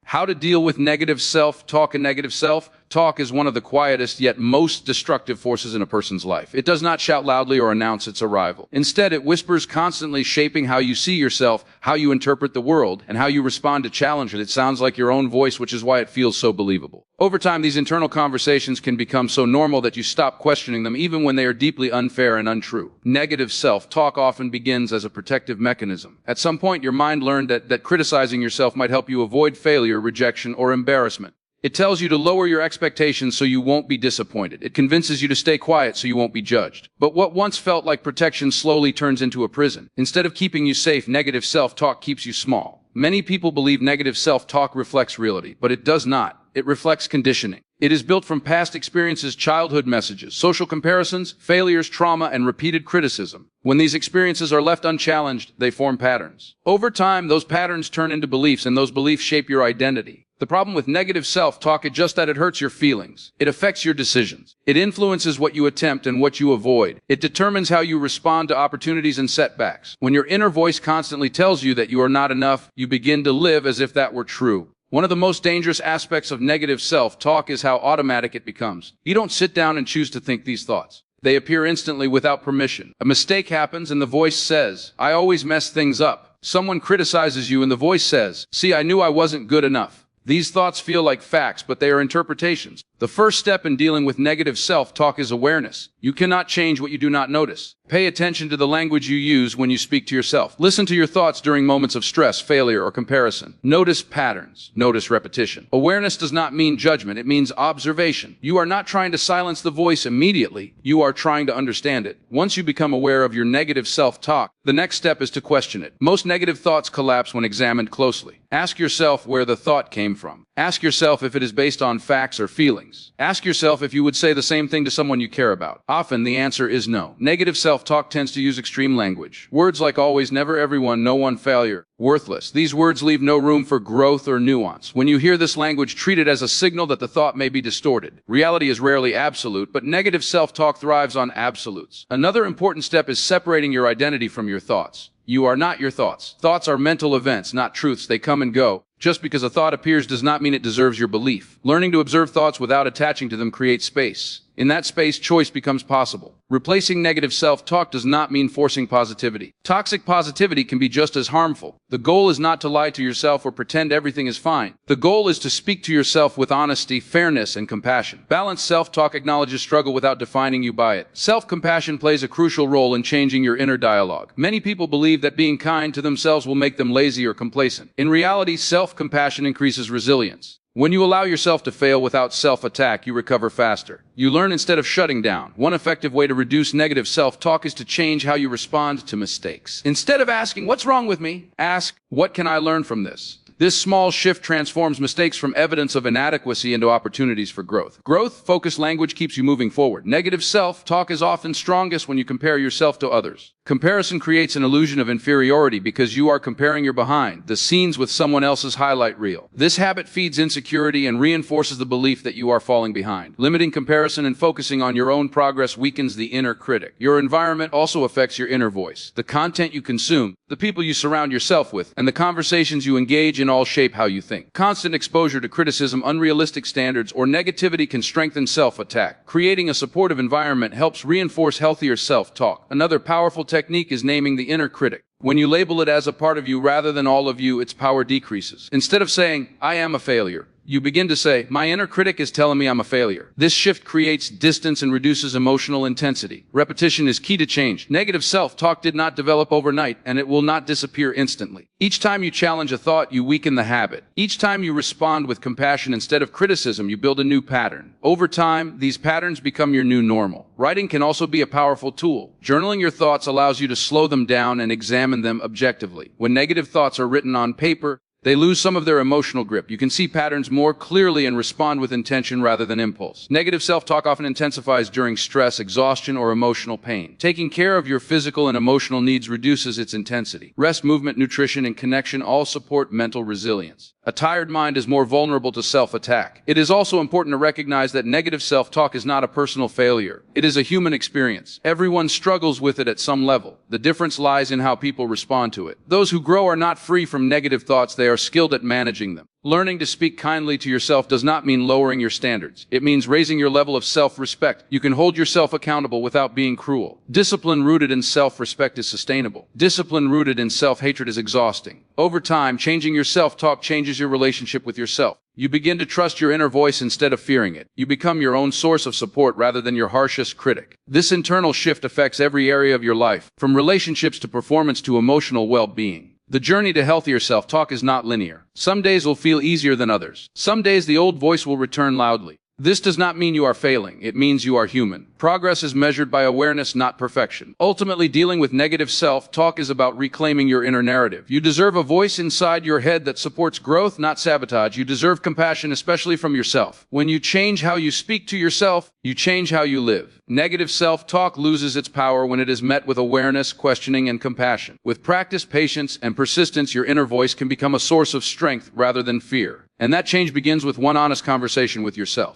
How to deal with negative self-talk. And negative self-talk is one of the quietest yet most destructive forces in a person's life. It does not shout loudly or announce its arrival. Instead, it whispers, constantly shaping how you see yourself, how you interpret the world, and how you respond to challenges. It sounds like your own voice, which is why it feels so believable. Over time, these internal conversations can become so normal that you stop questioning them, even when they are deeply unfair and untrue. Negative self-talk often begins as a protective mechanism. At some point, your mind learned that criticizing yourself might help you avoid failure, rejection, or embarrassment. It tells you to lower your expectations so you won't be disappointed. It convinces you to stay quiet so you won't be judged. But what once felt like protection slowly turns into a prison. Instead of keeping you safe, negative self-talk keeps you small. Many people believe negative self-talk reflects reality, but it does not. It reflects conditioning. It is built from past experiences, childhood messages, social comparisons, failures, trauma, and repeated criticism. When these experiences are left unchallenged, they form patterns. Over time, those patterns turn into beliefs, and those beliefs shape your identity. The problem with negative self-talk is just that it hurts your feelings. It affects your decisions. It influences what you attempt and what you avoid. It determines how you respond to opportunities and setbacks. When your inner voice constantly tells you that you are not enough, you begin to live as if that were true. One of the most dangerous aspects of negative self-talk is how automatic it becomes. You don't sit down and choose to think these thoughts. They appear instantly without permission. A mistake happens and the voice says, "I always mess things up." Someone criticizes you and the voice says, "See, I knew I wasn't good enough." These thoughts feel like facts, but they are interpretations. The first step in dealing with negative self-talk is awareness. You cannot change what you do not notice. Pay attention to the language you use when you speak to yourself. Listen to your thoughts during moments of stress, failure, or comparison. Notice patterns. Notice repetition. Awareness does not mean judgment. It means observation. You are not trying to silence the voice immediately. You are trying to understand it. Once you become aware of your negative self-talk, the next step is to question it. Most negative thoughts collapse when examined closely. Ask yourself where the thought came from. Ask yourself if it is based on facts or feelings. Ask yourself if you would say the same thing to someone you care about. Often the answer is no. Negative self-talk tends to use extreme language. Words like always, never, everyone, no one, failure, worthless. These words leave no room for growth or nuance. When you hear this language, treat it as a signal that the thought may be distorted. Reality is rarely absolute, but negative self-talk thrives on absolutes. Another important step is separating your identity from your thoughts. You are not your thoughts. Thoughts are mental events, not truths. They come and go. Just because a thought appears does not mean it deserves your belief. Learning to observe thoughts without attaching to them creates space. In that space, choice becomes possible. Replacing negative self-talk does not mean forcing positivity. Toxic positivity can be just as harmful. The goal is not to lie to yourself or pretend everything is fine. The goal is to speak to yourself with honesty, fairness, and compassion. Balanced self-talk acknowledges struggle without defining you by it. Self-compassion plays a crucial role in changing your inner dialogue. Many people believe that being kind to themselves will make them lazy or complacent. In reality, self-compassion increases resilience. When you allow yourself to fail without self-attack, you recover faster. You learn instead of shutting down. One effective way to reduce negative self-talk is to change how you respond to mistakes. Instead of asking, "What's wrong with me?" ask, "What can I learn from this?" This small shift transforms mistakes from evidence of inadequacy into opportunities for growth. Growth-focused language keeps you moving forward. Negative self-talk is often strongest when you compare yourself to others. Comparison creates an illusion of inferiority because you are comparing your behind the scenes with someone else's highlight reel. This habit feeds insecurity and reinforces the belief that you are falling behind. Limiting comparison and focusing on your own progress weakens the inner critic. Your environment also affects your inner voice. The content you consume, the people you surround yourself with, and the conversations you engage in all shape how you think. Constant exposure to criticism, unrealistic standards, or negativity can strengthen self-attack. Creating a supportive environment helps reinforce healthier self-talk. Another powerful technique is naming the inner critic. When you label it as a part of you rather than all of you, its power decreases. Instead of saying, "I am a failure," you begin to say, "My inner critic is telling me I'm a failure." This shift creates distance and reduces emotional intensity. Repetition is key to change. Negative self-talk did not develop overnight, and it will not disappear instantly. Each time you challenge a thought, you weaken the habit. Each time you respond with compassion instead of criticism, you build a new pattern. Over time, these patterns become your new normal. Writing can also be a powerful tool. Journaling your thoughts allows you to slow them down and examine them objectively. When negative thoughts are written on paper, they lose some of their emotional grip. You can see patterns more clearly and respond with intention rather than impulse. Negative self-talk often intensifies during stress, exhaustion, or emotional pain. Taking care of your physical and emotional needs reduces its intensity. Rest, movement, nutrition, and connection all support mental resilience. A tired mind is more vulnerable to self-attack. It is also important to recognize that negative self-talk is not a personal failure. It is a human experience. Everyone struggles with it at some level. The difference lies in how people respond to it. Those who grow are not free from negative thoughts. They are are skilled at managing them. Learning to speak kindly to yourself does not mean lowering your standards. It means raising your level of self-respect. You can hold yourself accountable without being cruel. Discipline rooted in self-respect is sustainable. Discipline rooted in self-hatred is exhausting. Over time, changing your self-talk changes your relationship with yourself. You begin to trust your inner voice instead of fearing it. You become your own source of support rather than your harshest critic. This internal shift affects every area of your life, from relationships to performance to emotional well-being. The journey to healthier self-talk is not linear. Some days will feel easier than others. Some days the old voice will return loudly. This does not mean you are failing. It means you are human. Progress is measured by awareness, not perfection. Ultimately, dealing with negative self-talk is about reclaiming your inner narrative. You deserve a voice inside your head that supports growth, not sabotage. You deserve compassion, especially from yourself. When you change how you speak to yourself, you change how you live. Negative self-talk loses its power when it is met with awareness, questioning, and compassion. With practice, patience, and persistence, your inner voice can become a source of strength rather than fear. And that change begins with one honest conversation with yourself.